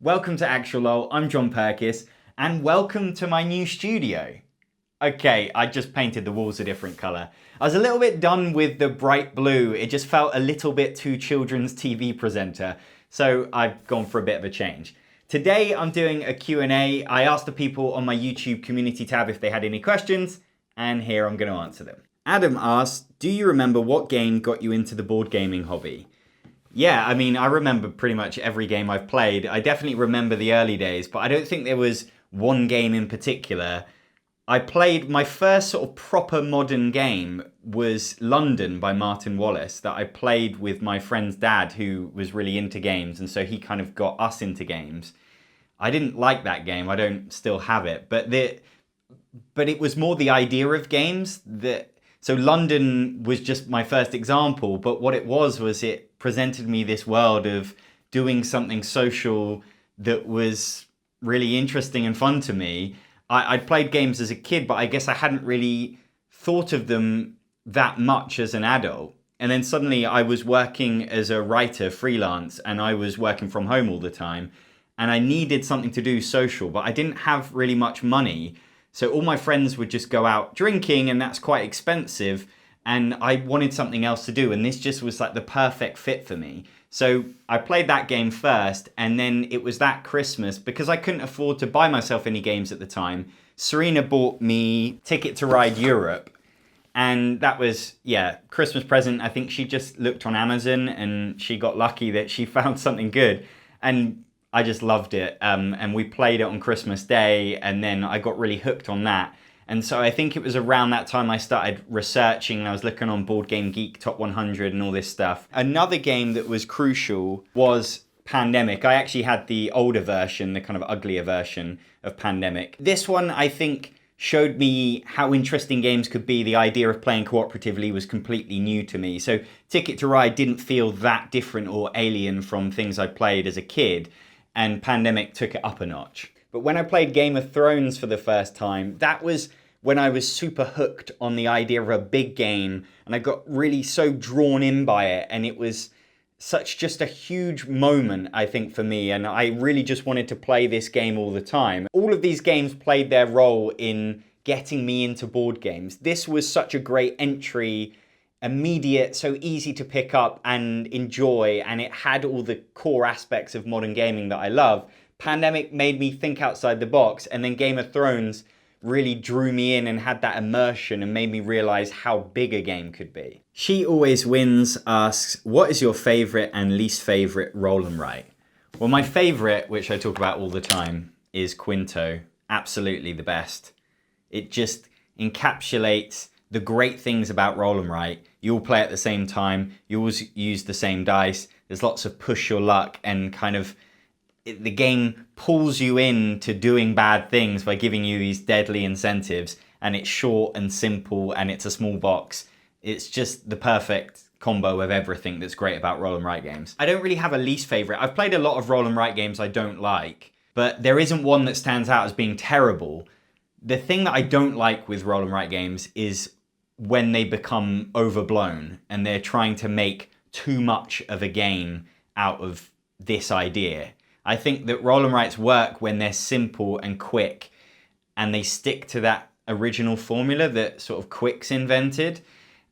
Welcome to Actualol, I'm Jon Purkis, and welcome to my new studio. Okay, I just painted the walls a different colour. I was a little bit done with the bright blue, it just felt a little bit too children's TV presenter, so I've gone for a bit of a change. Today I'm doing a Q&A. I asked the people on my YouTube community tab if they had any questions, and here I'm going to answer them. Adam asked, do you remember what game got you into the board gaming hobby? Yeah, I mean, I remember pretty much every game I've played. I definitely remember the early days, but I don't think there was one game in particular. I played my first sort of proper modern game was London by Martin Wallace that I played with my friend's dad who was really into games, and so he kind of got us into games. I didn't like that game. I don't still have it, but it was more the idea of games that. So London was just my first example, but what it was it presented me this world of doing something social that was really interesting and fun to me. I'd played games as a kid, but I guess I hadn't really thought of them that much as an adult. And then suddenly I was working as a writer freelance and I was working from home all the time and I needed something to do social, but I didn't have really much money. So all my friends would just go out drinking and that's quite expensive. And I wanted something else to do. And this just was like the perfect fit for me. So I played that game first. And then it was that Christmas, because I couldn't afford to buy myself any games at the time, Serena bought me Ticket to Ride Europe. And that was, Christmas present. I think she just looked on Amazon and she got lucky that she found something good. And I just loved it, and we played it on Christmas Day, and then I got really hooked on that. And so I think it was around that time I started researching, and I was looking on Board Game Geek Top 100 and all this stuff. Another game that was crucial was Pandemic. I actually had the older version, the kind of uglier version of Pandemic. This one, I think, showed me how interesting games could be. The idea of playing cooperatively was completely new to me. So Ticket to Ride didn't feel that different or alien from things I played as a kid. And Pandemic took it up a notch. But when I played Game of Thrones for the first time, that was when I was super hooked on the idea of a big game, and I got really so drawn in by it, and it was such just a huge moment, I think, for me, and I really just wanted to play this game all the time. All of these games played their role in getting me into board games. This was such a great entry, immediate, so easy to pick up and enjoy, and it had all the core aspects of modern gaming that I love. Pandemic made me think outside the box, and then Game of Thrones really drew me in and had that immersion and made me realize how big a game could be. She Always Wins asks, what is your favorite and least favorite roll and write? Well, my favorite, which I talk about all the time, is Quinto. Absolutely the best. It just encapsulates the great things about roll and write. You all play at the same time. You always use the same dice. There's lots of push your luck and kind of the game pulls you into doing bad things by giving you these deadly incentives, and it's short and simple and it's a small box. It's just the perfect combo of everything that's great about roll and write games. I don't really have a least favorite. I've played a lot of roll and write games I don't like, but there isn't one that stands out as being terrible. The thing that I don't like with roll and write games is when they become overblown and they're trying to make too much of a game out of this idea. I think that roll and writes work when they're simple and quick and they stick to that original formula that sort of Quick's invented.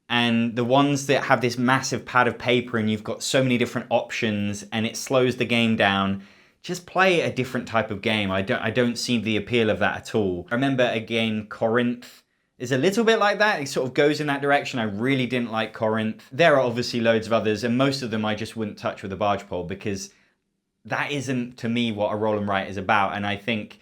And the ones that have this massive pad of paper and you've got so many different options and it slows the game down, just play a different type of game. I don't see the appeal of that at all. I remember a game, Corinth, is a little bit like that. It sort of goes in that direction. I really didn't like Corinth. There are obviously loads of others, and most of them I just wouldn't touch with a barge pole because that isn't, to me, what a roll and write is about. And I think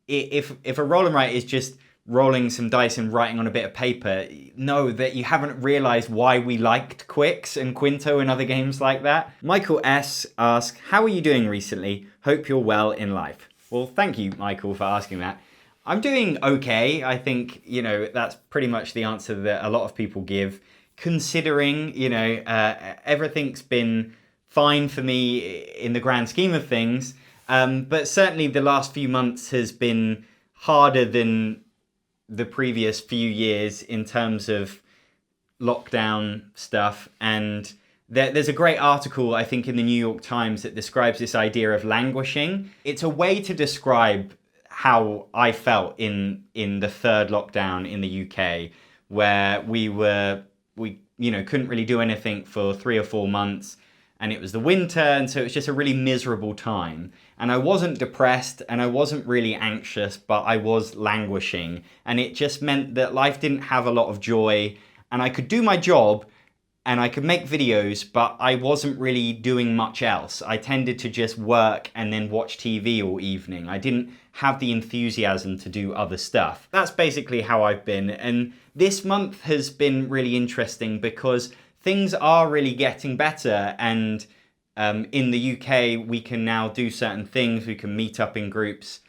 if a roll and write is just rolling some dice and writing on a bit of paper, know that you haven't realized why we liked Quicks and Quinto and other games like that. Michael S. asks, how are you doing recently? Hope you're well in life. Well, thank you, Michael, for asking that. I'm doing okay. I think, that's pretty much the answer that a lot of people give, considering, everything's been fine for me in the grand scheme of things. But certainly the last few months has been harder than the previous few years in terms of lockdown stuff and There's a great article, I think, in the New York Times that describes this idea of languishing. It's a way to describe how I felt in the third lockdown in the UK, where we couldn't really do anything for 3 or 4 months, and it was the winter, and so it was just a really miserable time. And I wasn't depressed, and I wasn't really anxious, but I was languishing, and it just meant that life didn't have a lot of joy, and I could do my job, and I could make videos, but I wasn't really doing much else. I tended to just work and then watch TV all evening. I didn't have the enthusiasm to do other stuff. That's basically how I've been. And this month has been really interesting because things are really getting better. And in the UK, we can now do certain things. We can meet up in groups.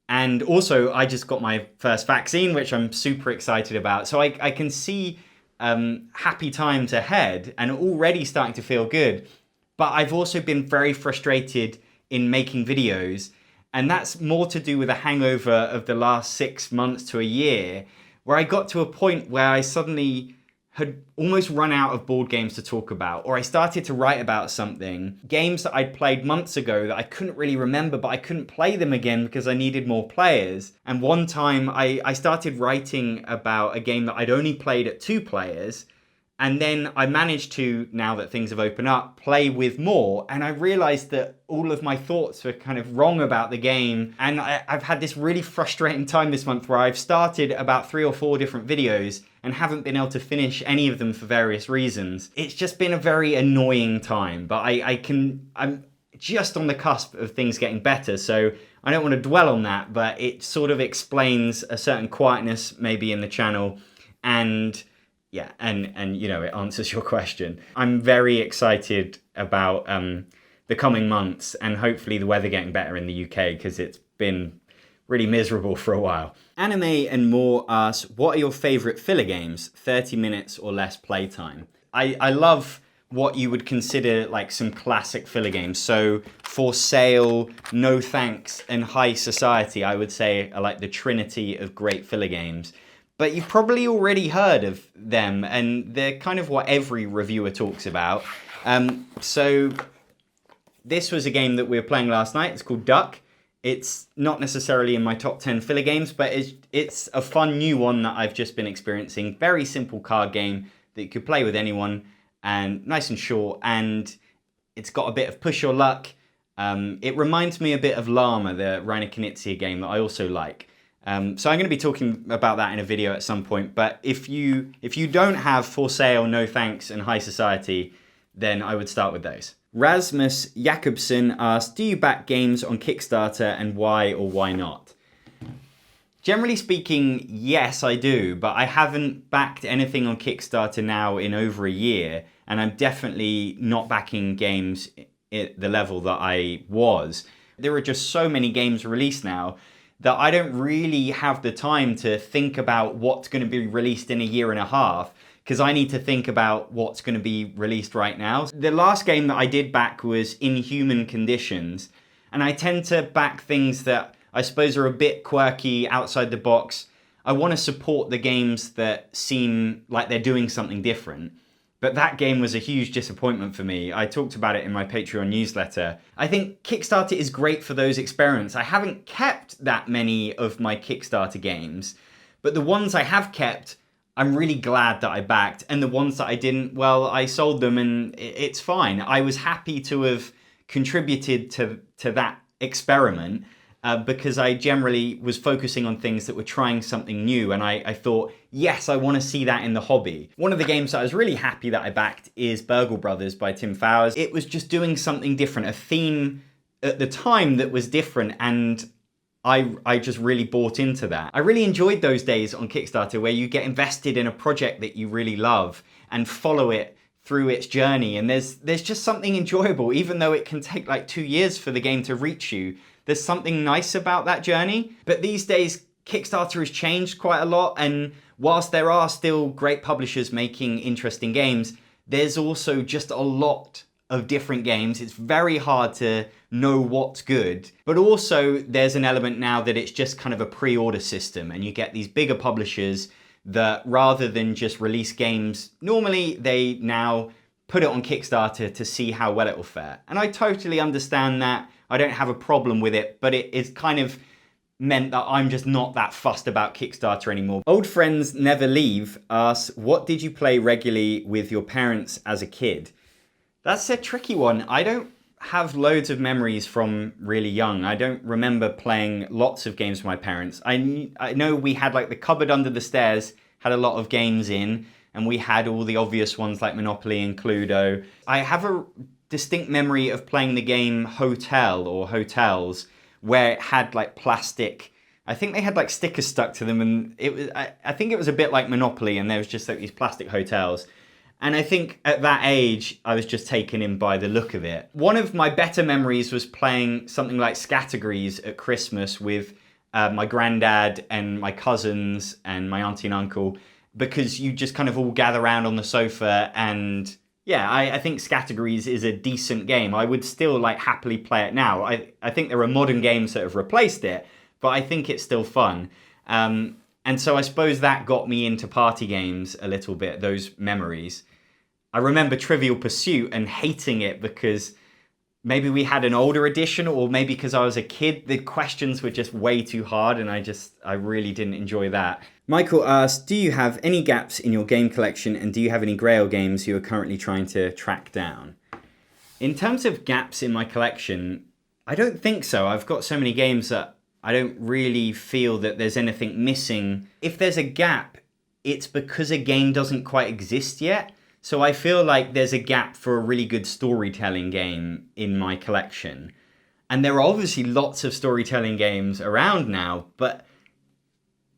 And also, I just got my first vaccine, which I'm super excited about. So I can see happy times ahead and already starting to feel good. But I've also been very frustrated in making videos, and that's more to do with a hangover of the last 6 months to a year, where I got to a point where I suddenly had almost run out of board games to talk about, or I started to write about something, games that I'd played months ago that I couldn't really remember, but I couldn't play them again because I needed more players. And one time I started writing about a game that I'd only played at 2 players, and then I managed to, now that things have opened up, play with more, and I realized that all of my thoughts were kind of wrong about the game, and I've had this really frustrating time this month where I've started about 3 or 4 different videos and haven't been able to finish any of them for various reasons. It's just been a very annoying time, but I'm just on the cusp of things getting better, so I don't want to dwell on that, but it sort of explains a certain quietness maybe in the channel, and yeah, and it answers your question. I'm very excited about the coming months and hopefully the weather getting better in the UK, because it's been really miserable for a while. Anime and More asks, what are your favorite filler games? 30 minutes or less playtime. I love what you would consider like some classic filler games. So For Sale, No Thanks, and High Society, I would say, are like the trinity of great filler games. But you've probably already heard of them, and they're kind of what every reviewer talks about. So this was a game that we were playing last night. It's called Duck. It's not necessarily in my top 10 filler games, but it's a fun new one that I've just been experiencing. Very simple card game that you could play with anyone, and nice and short, and it's got a bit of push your luck. It reminds me a bit of Llama, the Reiner Knizia game that I also like. So I'm going to be talking about that in a video at some point, but if you don't have For Sale, No Thanks, and High Society, then I would start with those. Rasmus Jakobsen asks, do you back games on Kickstarter, and why or why not? Generally speaking, yes, I do, but I haven't backed anything on Kickstarter now in over a year, and I'm definitely not backing games at the level that I was. There are just so many games released now that I don't really have the time to think about what's going to be released in a year and a half, because I need to think about what's going to be released right now. The last game that I did back was Inhuman Conditions, and I tend to back things that I suppose are a bit quirky, outside the box. I want to support the games that seem like they're doing something different. But that game was a huge disappointment for me. I talked about it in my Patreon newsletter. I think Kickstarter is great for those experiments. I haven't kept that many of my Kickstarter games, but the ones I have kept, I'm really glad that I backed. And the ones that I didn't, well, I sold them and it's fine. I was happy to have contributed to that experiment because I generally was focusing on things that were trying something new, and I thought, yes, I want to see that in the hobby. One of the games that I was really happy that I backed is Burgle Brothers by Tim Fowers. It was just doing something different, a theme at the time that was different, and I just really bought into that. I really enjoyed those days on Kickstarter where you get invested in a project that you really love and follow it through its journey, and there's just something enjoyable, even though it can take like 2 years for the game to reach you. There's something nice about that journey. But these days, Kickstarter has changed quite a lot, and whilst there are still great publishers making interesting games, there's also just a lot of different games. It's very hard to know what's good. But also, there's an element now that it's just kind of a pre-order system, and you get these bigger publishers that rather than just release games, normally they now put it on Kickstarter to see how well it will fare. And I totally understand that. I don't have a problem with it, but it is kind of meant that I'm just not that fussed about Kickstarter anymore. Old Friends Never Leave asks, what did you play regularly with your parents as a kid? That's a tricky one. I don't have loads of memories from really young. I don't remember playing lots of games with my parents. I know we had like the cupboard under the stairs, had a lot of games in, and we had all the obvious ones like Monopoly and Cluedo. I have a distinct memory of playing the game Hotel or Hotels, where it had like plastic, I think they had like stickers stuck to them, and it was, I think it was a bit like Monopoly, and there was just like these plastic hotels. And I think at that age, I was just taken in by the look of it. One of my better memories was playing something like Scattergrees at Christmas with my granddad and my cousins and my auntie and uncle, because you just kind of all gather around on the sofa. And yeah, I think Scattergrees is a decent game. I would still like happily play it now. I think there are modern games that have replaced it, but I think it's still fun. And so I suppose that got me into party games a little bit, those memories. I remember Trivial Pursuit and hating it because maybe we had an older edition, or maybe because I was a kid, the questions were just way too hard, and I really didn't enjoy that. Michael asks, do you have any gaps in your game collection, and do you have any Grail games you are currently trying to track down? In terms of gaps in my collection, I don't think so. I've got so many games that I don't really feel that there's anything missing. If there's a gap, it's because a game doesn't quite exist yet. So I feel like there's a gap for a really good storytelling game in my collection. And there are obviously lots of storytelling games around now, but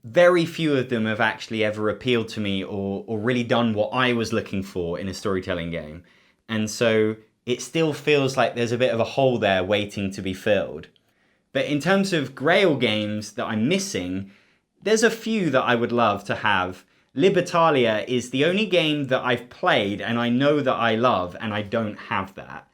very few of them have actually ever appealed to me or really done what I was looking for in a storytelling game. And so it still feels like there's a bit of a hole there waiting to be filled. But in terms of Grail games that I'm missing, there's a few that I would love to have. Libertalia is the only game that I've played and I know that I love, and I don't have that.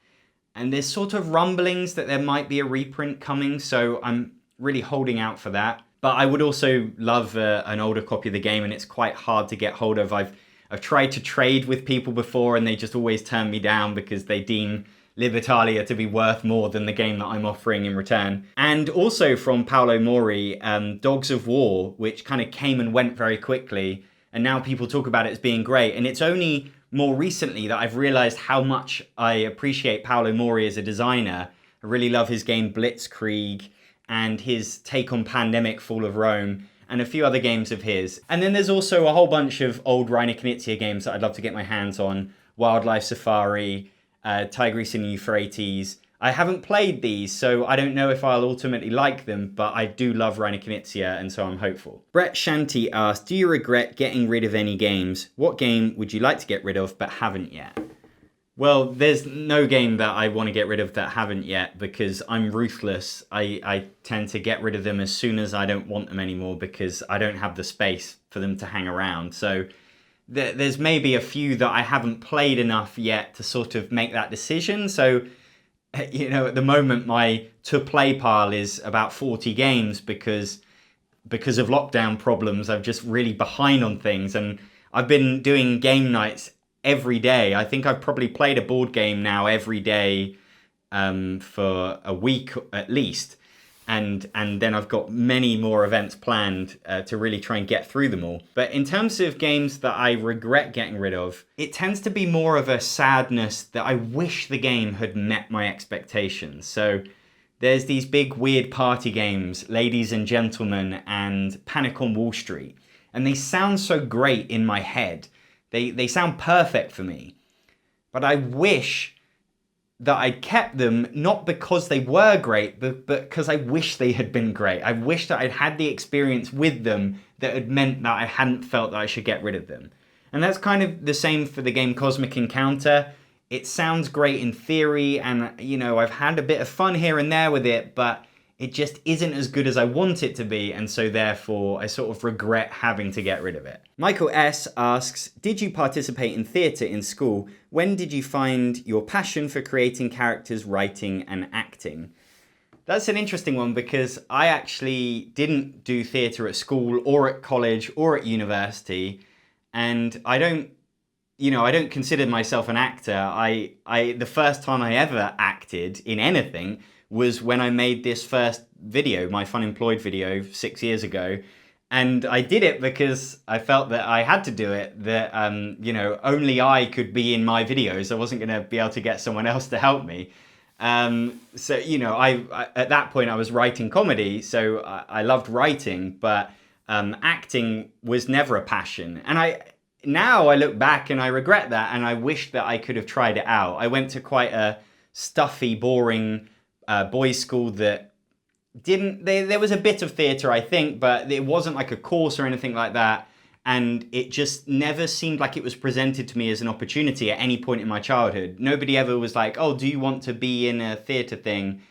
And there's sort of rumblings that there might be a reprint coming, so I'm really holding out for that. But I would also love an older copy of the game, and it's quite hard to get hold of. I've tried to trade with people before, and they just always turn me down because they deem Libertalia to be worth more than the game that I'm offering in return. And also from Paolo Mori, Dogs of War, which kind of came and went very quickly, and now people talk about it as being great. And it's only more recently that I've realized how much I appreciate Paolo Mori as a designer. I really love his game Blitzkrieg and his take on Pandemic Fall of Rome and a few other games of his. And then there's also a whole bunch of old Reiner Knizia games that I'd love to get my hands on. Wildlife Safari, Tigris and Euphrates. I haven't played these, so I don't know if I'll ultimately like them, but I do love Reiner Knizia, and so I'm hopeful. Brett Shanty asked, do you regret getting rid of any games? What game would you like to get rid of but haven't yet? Well, there's no game that I want to get rid of that haven't yet, because I'm ruthless. I tend to get rid of them as soon as I don't want them anymore, because I don't have the space for them to hang around. So there's maybe a few that I haven't played enough yet to sort of make that decision. So, you know, at the moment, my to-play pile is about 40 games because of lockdown problems. I'm just really behind on things, and I've been doing game nights every day. I think I've probably played a board game now every day for a week at least. And then I've got many more events planned to really try and get through them all. But in terms of games that I regret getting rid of, it tends to be more of a sadness that I wish the game had met my expectations. So there's these big weird party games, Ladies and Gentlemen and Panic on Wall Street. And they sound so great in my head. They sound perfect for me. But I wish that I kept them, not because they were great, but because I wish they had been great. I wish that I'd had the experience with them that had meant that I hadn't felt that I should get rid of them. And that's kind of the same for the game Cosmic Encounter. It sounds great in theory, and you know, I've had a bit of fun here and there with it, but it just isn't as good as I want it to be, and so therefore I sort of regret having to get rid of it. Michael S. asks, did you participate in theatre in school? When did you find your passion for creating characters, writing and acting? That's an interesting one, because I actually didn't do theatre at school or at college or at university, and I don't I don't consider myself an actor. The first time I ever acted in anything was when I made this first video, my Fun Employed video 6 years ago. And I did it because I felt that I had to do it, that, only I could be in my videos. I wasn't going to be able to get someone else to help me. I at that point I was writing comedy, so I loved writing, but acting was never a passion. And now I look back and I regret that, and I wish that I could have tried it out. I went to quite a stuffy, boring boys' school that there was a bit of theatre, I think, but it wasn't like a course or anything like that. And it just never seemed like it was presented to me as an opportunity at any point in my childhood. Nobody ever was like, oh, do you want to be in a theatre thing?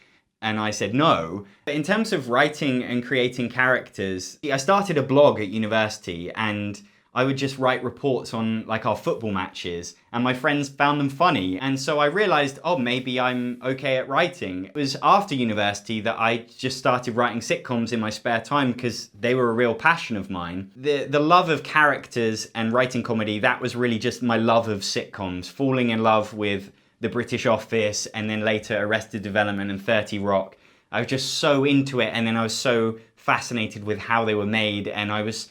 And I said no. But in terms of writing and creating characters, I started a blog at university, and I would just write reports on like our football matches, and my friends found them funny. And so I realized, oh, maybe I'm okay at writing. It was after university that I just started writing sitcoms in my spare time because they were a real passion of mine. The love of characters and writing comedy, that was really just my love of sitcoms, falling in love with The British Office and then later Arrested Development and 30 Rock. I was just so into it, and then I was so fascinated with how they were made, and I was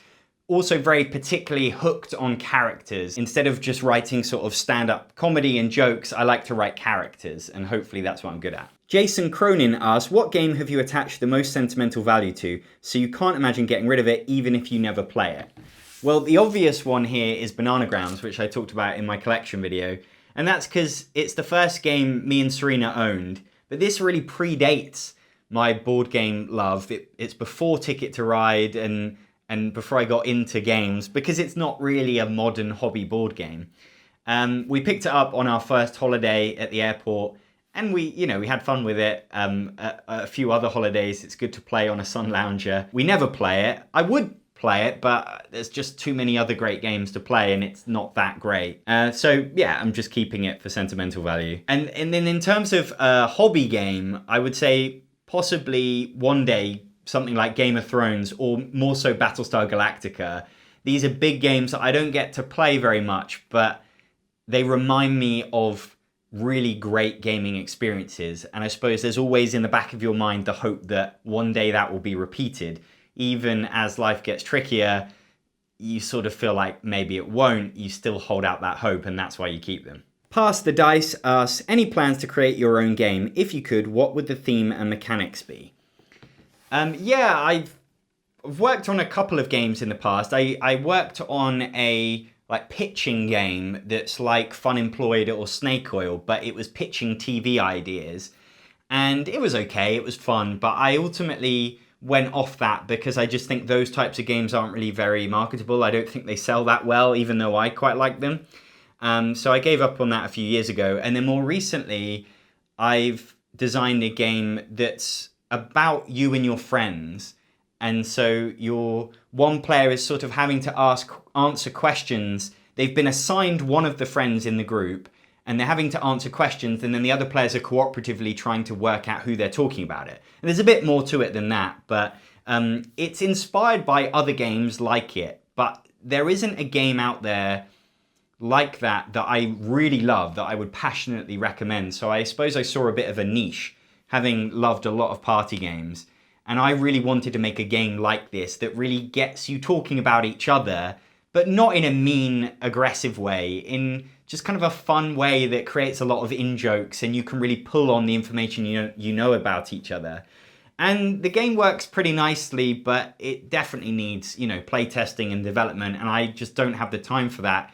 also very particularly hooked on characters. Instead of just writing sort of stand-up comedy and jokes, I like to write characters, and hopefully that's what I'm good at. Jason Cronin asks, what game have you attached the most sentimental value to, so you can't imagine getting rid of it even if you never play it? Well, the obvious one here is Banana Grounds, which I talked about in my collection video, and that's because it's the first game me and Serena owned, but this really predates my board game love. It's before Ticket to Ride and before I got into games, because it's not really a modern hobby board game. We picked it up on our first holiday at the airport, and we had fun with it. A few other holidays, it's good to play on a sun lounger. We never play it. I would play it, but there's just too many other great games to play, and it's not that great. So yeah, I'm just keeping it for sentimental value. And then in terms of a hobby game, I would say possibly one day something like Game of Thrones, or more so Battlestar Galactica. These are big games that I don't get to play very much, but they remind me of really great gaming experiences. And I suppose there's always in the back of your mind the hope that one day that will be repeated. Even as life gets trickier, you sort of feel like maybe it won't. You still hold out that hope, and that's why you keep them. Pass the Dice asks, any plans to create your own game? If you could, what would the theme and mechanics be? Yeah, I've worked on a couple of games in the past. I worked on a pitching game that's like Fun Employed or Snake Oil, but it was pitching TV ideas. And it was okay, it was fun, but I ultimately went off that because I just think those types of games aren't really very marketable. I don't think they sell that well, even though I quite like them. So I gave up on that a few years ago. And then more recently, I've designed a game that's about you and your friends. And so one player is sort of having to answer questions. They've been assigned one of the friends in the group, and they're having to answer questions, and then the other players are cooperatively trying to work out who they're talking about it. And there's a bit more to it than that, but it's inspired by other games like it. But there isn't a game out there like that I really love, that I would passionately recommend. So I suppose I saw a bit of a niche, having loved a lot of party games. And I really wanted to make a game like this that really gets you talking about each other, but not in a mean, aggressive way, in just kind of a fun way that creates a lot of in-jokes, and you can really pull on the information you know about each other. And the game works pretty nicely, but it definitely needs, play testing and development, and I just don't have the time for that.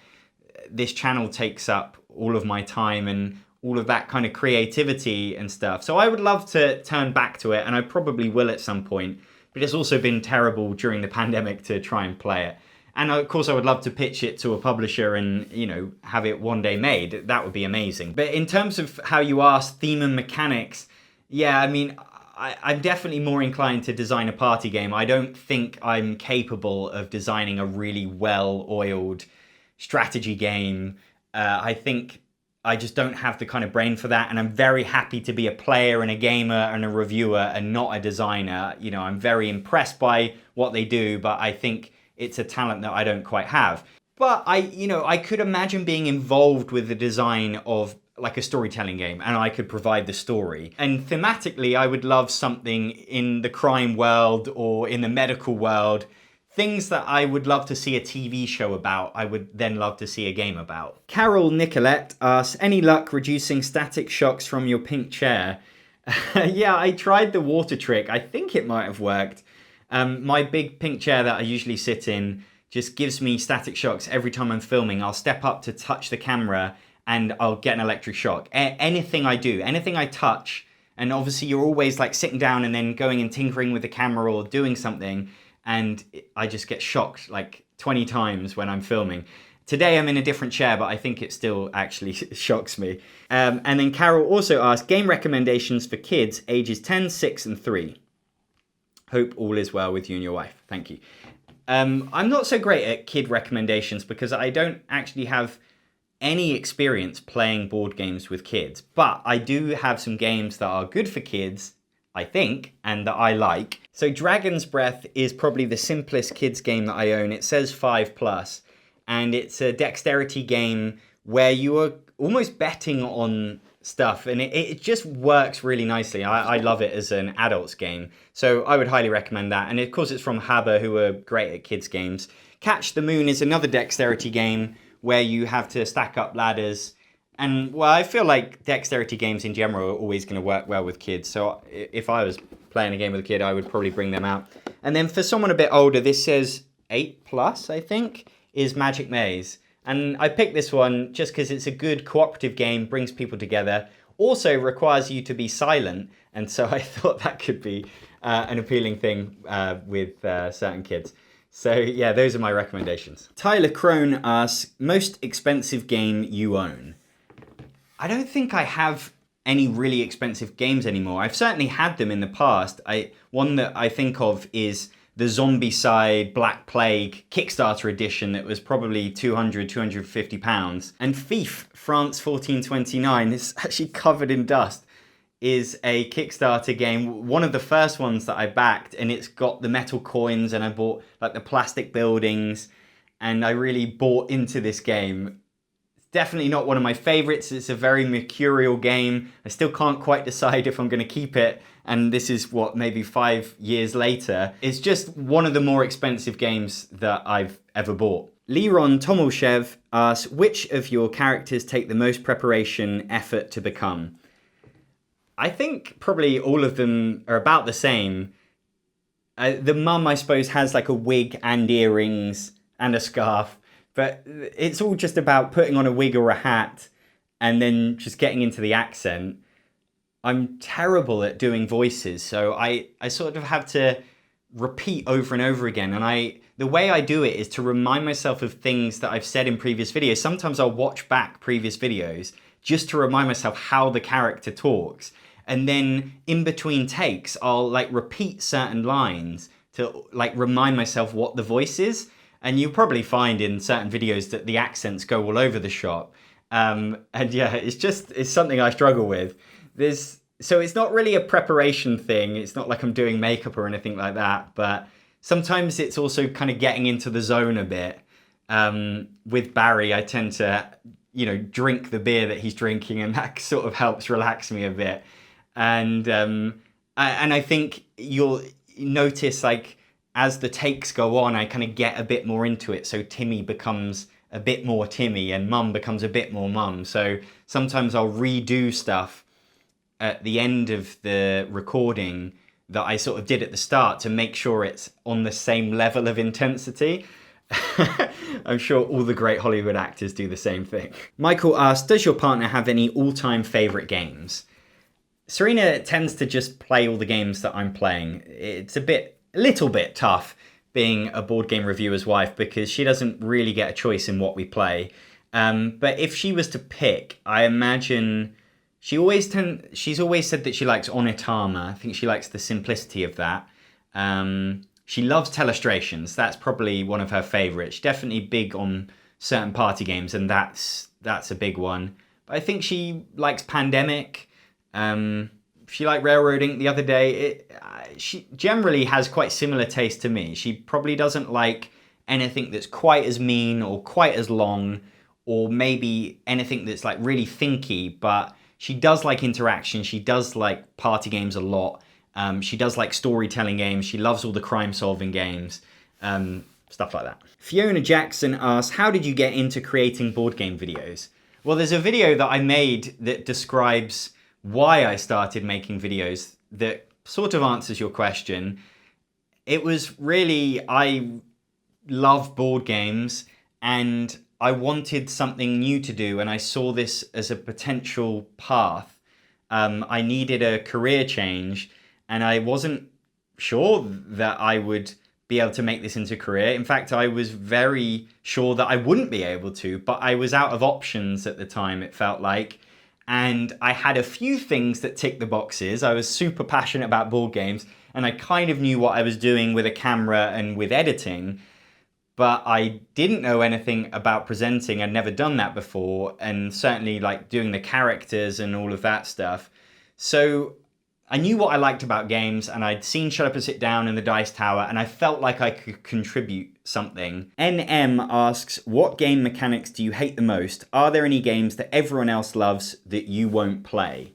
This channel takes up all of my time and all of that kind of creativity and stuff. So I would love to turn back to it, and I probably will at some point, but it's also been terrible during the pandemic to try and play it. And of course I would love to pitch it to a publisher and, have it one day made. That would be amazing. But in terms of how you asked, theme and mechanics, yeah, I'm definitely more inclined to design a party game. I don't think I'm capable of designing a really well-oiled strategy game. I think I just don't have the kind of brain for that, and I'm very happy to be a player and a gamer and a reviewer and not a designer. I'm very impressed by what they do, but I think it's a talent that I don't quite have. But I could imagine being involved with the design of like a storytelling game, and I could provide the story. And thematically, I would love something in the crime world or in the medical world. Things that I would love to see a TV show about, I would then love to see a game about. Carol Nicolette asks, any luck reducing static shocks from your pink chair? Yeah, I tried the water trick. I think it might have worked. My big pink chair that I usually sit in just gives me static shocks every time I'm filming. I'll step up to touch the camera and I'll get an electric shock. Anything I do, anything I touch, and obviously you're always like sitting down and then going and tinkering with the camera or doing something, and I just get shocked like 20 times when I'm filming. Today I'm in a different chair, but I think it still actually shocks me. And then Carol also asked, game recommendations for kids ages 10, 6 and 3. Hope all is well with you and your wife. Thank you. I'm not so great at kid recommendations because I don't actually have any experience playing board games with kids, but I do have some games that are good for kids, I think, and that I like. So Dragon's Breath is probably the simplest kids game that I own. It says 5+, and it's a dexterity game where you are almost betting on stuff, and it just works really nicely. I love it as an adult's game, so I would highly recommend that. And of course it's from Haber, who are great at kids games. Catch the Moon is another dexterity game where you have to stack up ladders. And well, I feel like dexterity games in general are always going to work well with kids. So if I was playing a game with a kid, I would probably bring them out. And then for someone a bit older, this says 8+, I think, is Magic Maze. And I picked this one just because it's a good cooperative game, brings people together, also requires you to be silent. And so I thought that could be an appealing thing with certain kids. So yeah, those are my recommendations. Tyler Crone asks, most expensive game you own? I don't think I have any really expensive games anymore. I've certainly had them in the past. One that I think of is the Zombicide Black Plague Kickstarter edition that was probably £250. And Thief France 1429 is actually covered in dust. Is a Kickstarter game, one of the first ones that I backed, and it's got the metal coins, and I bought like the plastic buildings, and I really bought into this game. It's definitely not one of my favorites. It's a very mercurial game. I still can't quite decide if I'm going to keep it, and this is what, maybe 5 years later. It's just one of the more expensive games that I've ever bought. Liron Tomolshev asks, which of your characters take the most preparation effort to become? I think probably all of them are about the same. The mum, I suppose, has like a wig and earrings and a scarf, but it's all just about putting on a wig or a hat and then just getting into the accent. I'm terrible at doing voices, so I sort of have to repeat over and over again. And the way I do it is to remind myself of things that I've said in previous videos. Sometimes I'll watch back previous videos just to remind myself how the character talks. And then in between takes, I'll like repeat certain lines to like remind myself what the voice is. And you'll probably find in certain videos that the accents go all over the shop. And yeah, it's something I struggle with. So it's not really a preparation thing. It's not like I'm doing makeup or anything like that. But sometimes it's also kind of getting into the zone a bit. With Barry, I tend to, drink the beer that he's drinking, and that sort of helps relax me a bit. And I think you'll notice, like, as the takes go on, I kind of get a bit more into it. So Timmy becomes a bit more Timmy and Mum becomes a bit more Mum. So sometimes I'll redo stuff at the end of the recording that I sort of did at the start to make sure it's on the same level of intensity. I'm sure all the great Hollywood actors do the same thing. Michael asks, does your partner have any all-time favorite games? Serena tends to just play all the games that I'm playing. It's a little bit tough being a board game reviewer's wife because she doesn't really get a choice in what we play. But if she was to pick, I imagine she's always said that she likes Onitama. I think she likes the simplicity of that. She loves Telestrations. That's probably one of her favorites. She's definitely big on certain party games, and that's a big one. But I think she likes Pandemic. She liked Railroading the other day. She generally has quite similar taste to me. She probably doesn't like anything that's quite as mean or quite as long, or maybe anything that's like really thinky, but she does like interaction. She does like party games a lot. She does like storytelling games. She loves all the crime solving games, stuff like that. Fiona Jackson asks, how did you get into creating board game videos? Well, there's a video that I made that describes why I started making videos that sort of answers your question. It was really, I love board games and I wanted something new to do, and I saw this as a potential path. I needed a career change, and I wasn't sure that I would be able to make this into a career. In fact, I was very sure that I wouldn't be able to, but I was out of options at the time, it felt like. And I had a few things that ticked the boxes. I was super passionate about board games, and I kind of knew what I was doing with a camera and with editing, but I didn't know anything about presenting. I'd never done that before, and certainly like doing the characters and all of that stuff. So I knew what I liked about games, and I'd seen Shut Up and Sit Down and The Dice Tower, and I felt like I could contribute something. NM asks, what game mechanics do you hate the most? Are there any games that everyone else loves that you won't play?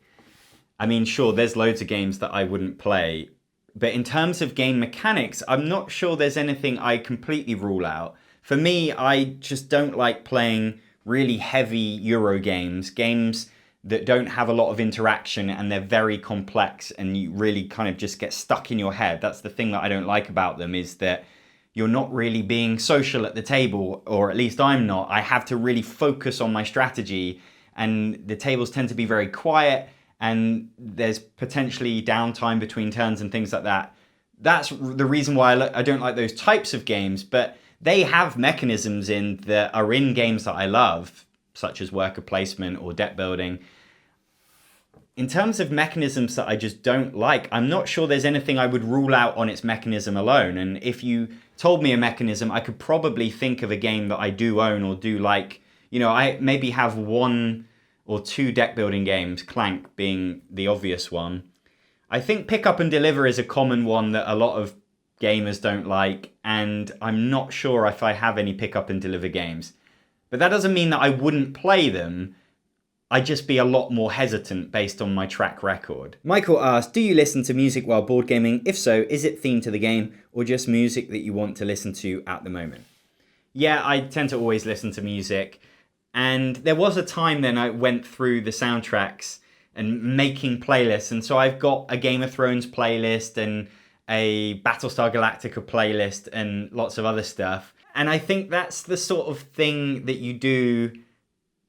I mean, sure, there's loads of games that I wouldn't play, but in terms of game mechanics, I'm not sure there's anything I completely rule out. For me, I just don't like playing really heavy Euro games that don't have a lot of interaction and they're very complex and you really kind of just get stuck in your head. That's the thing that I don't like about them, is that you're not really being social at the table, or at least I'm not. I have to really focus on my strategy, and the tables tend to be very quiet, and there's potentially downtime between turns and things like that. That's the reason why I don't like those types of games, but they have mechanisms in that are in games that I love, such as worker placement or deck building. In terms of mechanisms that I just don't like, I'm not sure there's anything I would rule out on its mechanism alone. And if you told me a mechanism, I could probably think of a game that I do own or do like. You know, I maybe have one or two deck building games, Clank being the obvious one. I think Pick Up and Deliver is a common one that a lot of gamers don't like, and I'm not sure if I have any Pick Up and Deliver games. But that doesn't mean that I wouldn't play them. I'd just be a lot more hesitant based on my track record. Michael asks, do you listen to music while board gaming? If so, is it themed to the game or just music that you want to listen to at the moment? Yeah, I tend to always listen to music. And there was a time then I went through the soundtracks and making playlists. And so I've got a Game of Thrones playlist and a Battlestar Galactica playlist and lots of other stuff. And I think that's the sort of thing that you do,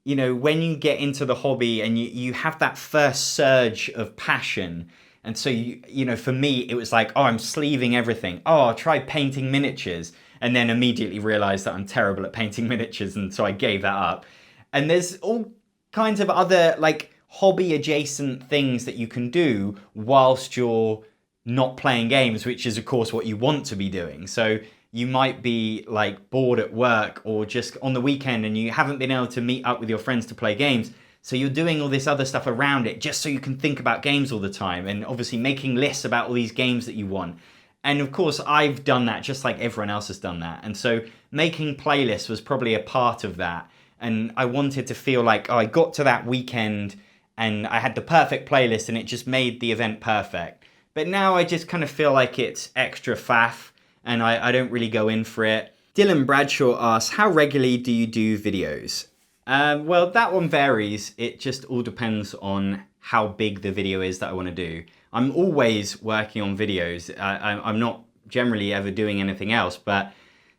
you know, when you get into the hobby and you have that first surge of passion. And so, you know, for me, it was like, oh, I'm sleeving everything. Oh, I'll try painting miniatures. And then immediately realized that I'm terrible at painting miniatures. And so I gave that up. And there's all kinds of other like hobby adjacent things that you can do whilst you're not playing games, which is of course what you want to be doing. So you might be like bored at work or just on the weekend and you haven't been able to meet up with your friends to play games. So you're doing all this other stuff around it just so you can think about games all the time, and obviously making lists about all these games that you want. And of course, I've done that just like everyone else has done that. And so making playlists was probably a part of that. And I wanted to feel like, oh, I got to that weekend and I had the perfect playlist and it just made the event perfect. But now I just kind of feel like it's extra faff and I don't really go in for it. Dylan Bradshaw asks, how regularly do you do videos? Well, that one varies. It just all depends on how big the video is that I want to do. I'm always working on videos. I'm not generally ever doing anything else, but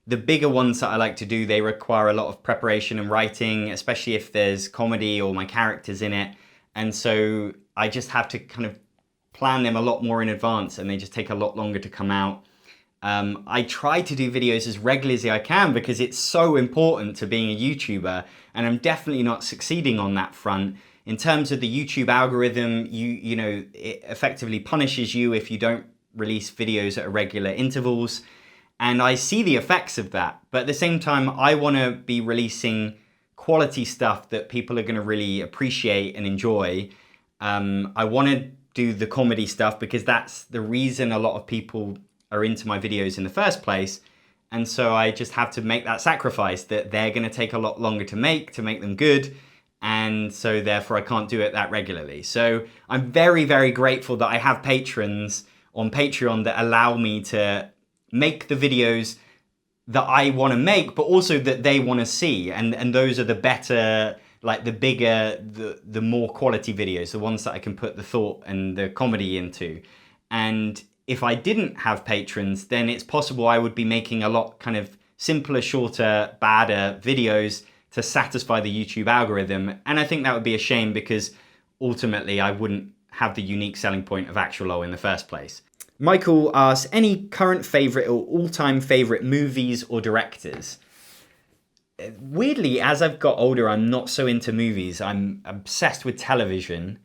the bigger ones that I like to do, they require a lot of preparation and writing, especially if there's comedy or my characters in it. And so I just have to kind of plan them a lot more in advance and they just take a lot longer to come out. I try to do videos as regularly as I can because it's so important to being a YouTuber, and I'm definitely not succeeding on that front. In terms of the YouTube algorithm, you know, it effectively punishes you if you don't release videos at irregular intervals. And I see the effects of that. But at the same time, I want to be releasing quality stuff that people are going to really appreciate and enjoy. I want to do the comedy stuff because that's the reason a lot of people are into my videos in the first place. And so I just have to make that sacrifice that they're going to take a lot longer to make them good. And so therefore I can't do it that regularly. So I'm very, very grateful that I have patrons on Patreon that allow me to make the videos that I want to make, but also that they want to see. And those are the better, like the bigger, the more quality videos, the ones that I can put the thought and the comedy into. And if I didn't have patrons, then it's possible I would be making a lot kind of simpler, shorter, badder videos to satisfy the YouTube algorithm. And I think that would be a shame because ultimately I wouldn't have the unique selling point of Actualol in the first place. Michael asks, any current favorite or all-time favorite movies or directors? Weirdly, as I've got older, I'm not so into movies. I'm obsessed with television.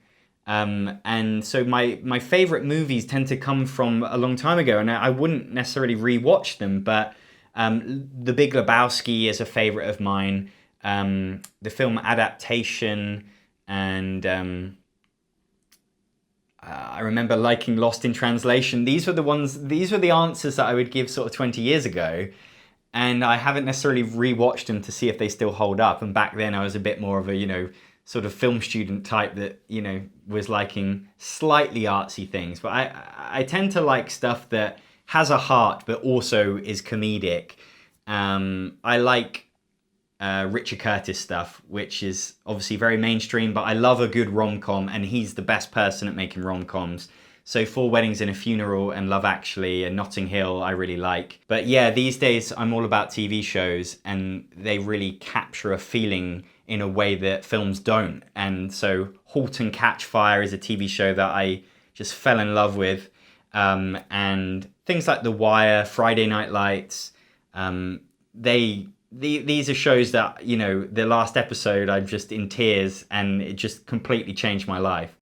And so my favorite movies tend to come from a long time ago, and I wouldn't necessarily rewatch them, but The Big Lebowski is a favorite of mine. The film Adaptation, and I remember liking Lost in Translation. These were the answers that I would give sort of 20 years ago. And I haven't necessarily rewatched them to see if they still hold up. And back then I was a bit more of a, sort of film student type that, was liking slightly artsy things. But I tend to like stuff that has a heart, but also is comedic. I like Richard Curtis stuff, which is obviously very mainstream, but I love a good rom-com, and he's the best person at making rom-coms. So Four Weddings and a Funeral and Love Actually and Notting Hill I really like. But yeah, these days I'm all about TV shows, and they really capture a feeling in a way that films don't. And so Halt and Catch Fire is a TV show that I just fell in love with. And things like The Wire, Friday Night Lights, these are shows that, the last episode I'm just in tears, and it just completely changed my life.